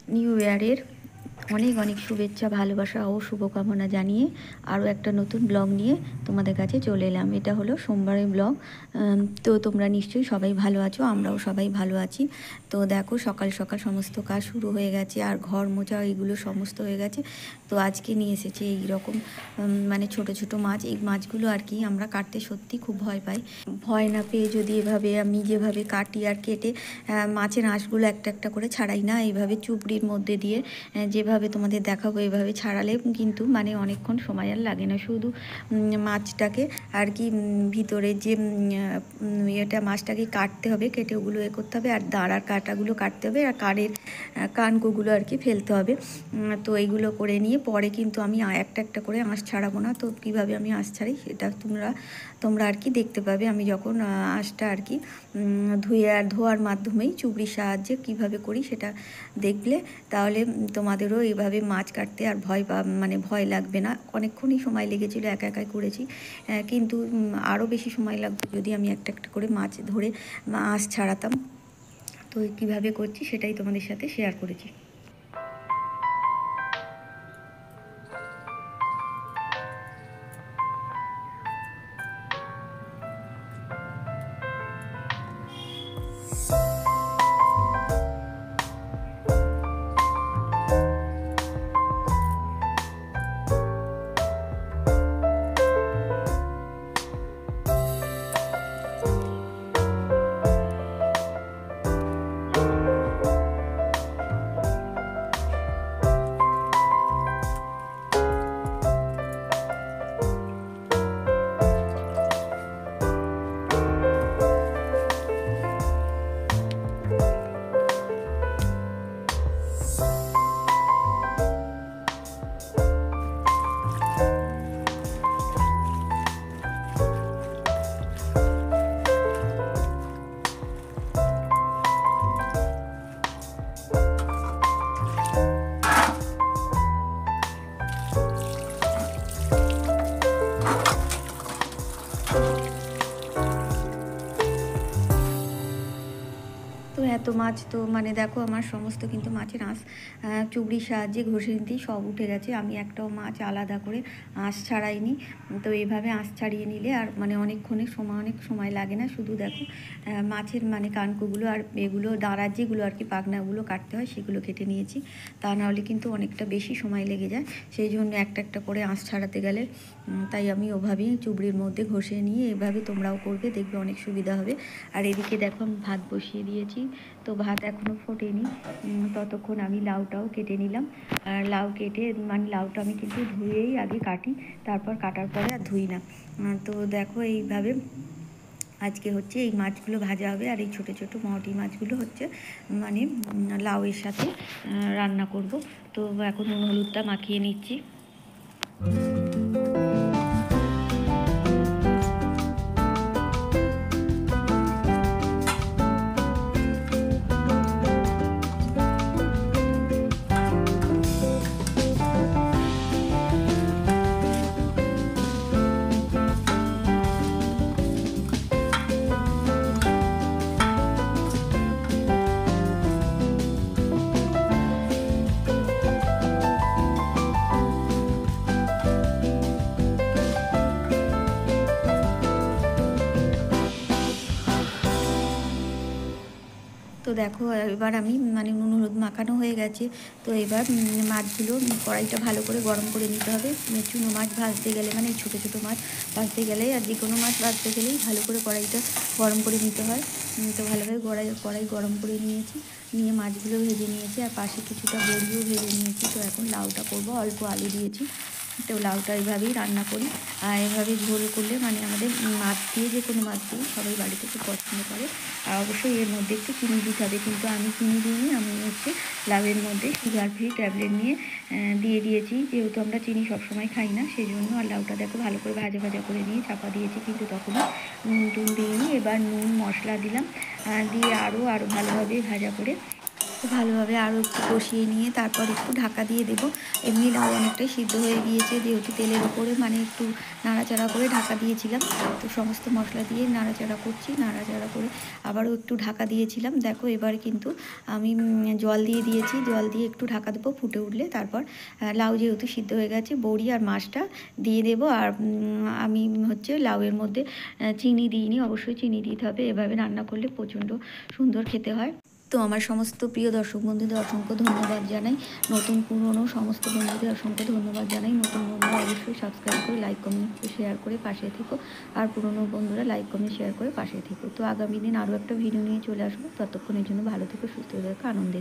New ইয়ারের অনেক অনেক শুভেচ্ছা, ভালোবাসা ও শুভকামনা জানিয়ে আরও একটা নতুন ব্লগ নিয়ে তোমাদের কাছে চলে এলাম। এটা হলো সোমবারের ব্লগ। তো তোমরা নিশ্চয়ই সবাই ভালো আছো, আমরাও সবাই ভালো আছি। তো দেখো সকাল সকাল সমস্ত কাজ শুরু হয়ে গেছে, আর ঘর মোছা এইগুলো সমস্ত হয়ে গেছে। তো আজকে নিয়ে এসেছে এই রকম মানে ছোট ছোট মাছ। এই মাছগুলো আর কি আমরা কাটতে সত্যি খুব ভয় পাই। ভয় না পেয়ে যদি এভাবে আমি যেভাবে কাটি আর কেটে মাছের আঁশগুলো একটা একটা করে ছাড়াই না, এইভাবে চুপড়ির মধ্যে দিয়ে যেভাবে তোমাদের দেখাবো এভাবে ছাড়ালে কিন্তু মানে অনেকক্ষণ সময় আর লাগে না। শুধু মাছটাকে আর কি ভিতরে যে এটা মাছটাকে কাটতে হবে, কেটে ওগুলো করতে হবে, আর দাঁড়ার কাটাগুলো কাটতে হবে, আর কানকোগুলো আর কি ফেলতে হবে। তো এইগুলো করে নিয়ে পরে কিন্তু আমি একটা একটা করে আঁশ ছাড়াবো না। তো কীভাবে আমি আঁশ ছাড়ি সেটা তোমরা আর কি দেখতে পাবে আমি যখন আঁশটা আর কি ধোয়ার মাধ্যমেই চুবড়ির সাহায্যে কিভাবে করি সেটা দেখলে তাহলে তোমাদেরও এইভাবে মাছ কাটতে আর ভয় লাগবে না। অনেকক্ষণই সময় লেগেছিলো, একা একাই করেছি, কিন্তু আরও বেশি সময় লাগবে যদি আমি একটা একটা করে মাছ ধরে আঁশ ছাড়াতাম। তো কীভাবে করছি সেটাই তোমাদের সাথে শেয়ার করেছি। তো এত মাছ তো মানে দেখো আমার সমস্ত কিন্তু মাছের আঁশ চুবড়ির সাহায্যে ঘষে নিতেই সব উঠে গেছে। আমি একটাও মাছ আলাদা করে আঁশ ছাড়াইনি। তো এইভাবে আঁশ ছাড়িয়ে নিলে আর মানে অনেক সময় লাগে না। শুধু দেখো মাছের মানে কানকুগুলো আর এগুলো দাঁড়ার যেগুলো আর কি পাখনাগুলো কাটতে হয় সেগুলো কেটে নিয়েছি। তা নাহলে কিন্তু অনেকটা বেশি সময় লেগে যায়, সেই জন্য একটা একটা করে আঁশ ছাড়াতে গেলে তাই আমি ওভাবেই চুবড়ির মধ্যে ঘষে নিয়ে এভাবে তোমরাও করবে, দেখবে অনেক সুবিধা হবে। আর এদিকে দেখো আমি ভাত বসিয়ে দিয়েছি। তো ভাত এখনও ফোটেনি, ততক্ষণ আমি লাউটাও কেটে নিলাম। আর লাউ কেটে মানে লাউটা আমি কিন্তু ধুয়েই আগে কাটি, তারপর কাটার পরে আর ধুই না। তো দেখো এইভাবে আজকে হচ্ছে এই মাছগুলো ভাজা হবে, আর এই ছোটো ছোটো মহটি মাছগুলো হচ্ছে মানে লাউয়ের সাথে রান্না করব। তো এখন নুন হলুদটা মাখিয়ে নিচ্ছি। তো দেখো এবার আমি মানে নুন হলুদ মাখানো হয়ে গেছে। তো এবার মাছগুলো কড়াইটা ভালো করে গরম করে নিতে হবে। চুনো মাছ ভাজতে গেলে মানে ছোটো ছোটো মাছ ভাজতে গেলে আর যে কোনো মাছ ভাজতে গেলেই ভালো করে কড়াইটা গরম করে নিতে হয়। তো ভালোভাবে কড়াই গরম করে নিয়েছি, নিয়ে মাছগুলো ভেজে নিয়েছি, আর পাশে কিছুটা বড়িও ভেজে নিয়েছি। তো এখন লাউটা করবো, অল্প আলু দিয়েছি। তো লাউটা এইভাবেই রান্না করি, আর এভাবে ঝোল করলে মানে আমাদের মাছ দিয়ে যে কোনো মাছ দিয়ে সবাই বাড়িতে খুব পছন্দ করে। আর অবশ্যই এর মধ্যে একটু চিনি দিতে হবে, কিন্তু আমি চিনি দিইনি। আমি হচ্ছে লাউয়ের মধ্যে সুগার ফ্রি ট্যাবলেট নিয়ে দিয়ে দিয়েছি, যেহেতু আমরা চিনি সবসময় খাই না সেই জন্য। আর লাউটা দেখো ভালো করে ভাজা করে নিয়ে চাপা দিয়েছি, কিন্তু তখনও নুন দিইনি। এবার নুন মশলা দিলাম, দিয়ে আরও ভালোভাবে ভাজা করে ভালোভাবে আরও একটু কষিয়ে নিয়ে তারপর একটু ঢাকা দিয়ে দেবো। এমনি লাউ অনেকটাই সিদ্ধ হয়ে গিয়েছে, যেহেতু তেলের ওপরে মানে একটু নাড়াচাড়া করে ঢাকা দিয়েছিলাম। তো সমস্ত মশলা দিয়ে নাড়াচাড়া করছি, নাড়াচাড়া করে আবারও একটু ঢাকা দিয়েছিলাম। দেখো এবার কিন্তু আমি জল দিয়ে দিয়েছি, জল দিয়ে একটু ঢাকা দেবো, ফুটে উঠলে তারপর লাউ যেহেতু সিদ্ধ হয়ে গেছে, বড়ি আর মাছটা দিয়ে দেবো। আর আমি হচ্ছে লাউয়ের মধ্যে চিনি দিইনি, অবশ্যই চিনি দিতে হবে, এভাবে রান্না করলে প্রচণ্ড সুন্দর খেতে হয়। তো আমার সমস্ত প্রিয় দর্শক বন্ধুদের অসংখ্য ধন্যবাদ জানাই, নতুন পুরনো সমস্ত বন্ধুদের অসংখ্য ধন্যবাদ জানাই। নতুন বন্ধুরা অবশ্যই সাবস্ক্রাইব করে লাইক কমেন্ট শেয়ার করে পাশে থেকো, আর পুরনো বন্ধুরা লাইক কমেন্ট শেয়ার করে পাশে থেকো। তো আগামী দিন আরও একটা ভিডিও নিয়ে চলে আসবো, ততক্ষণের জন্য ভালো থেকো, সুস্থ থেকো, আনন্দে থেকো।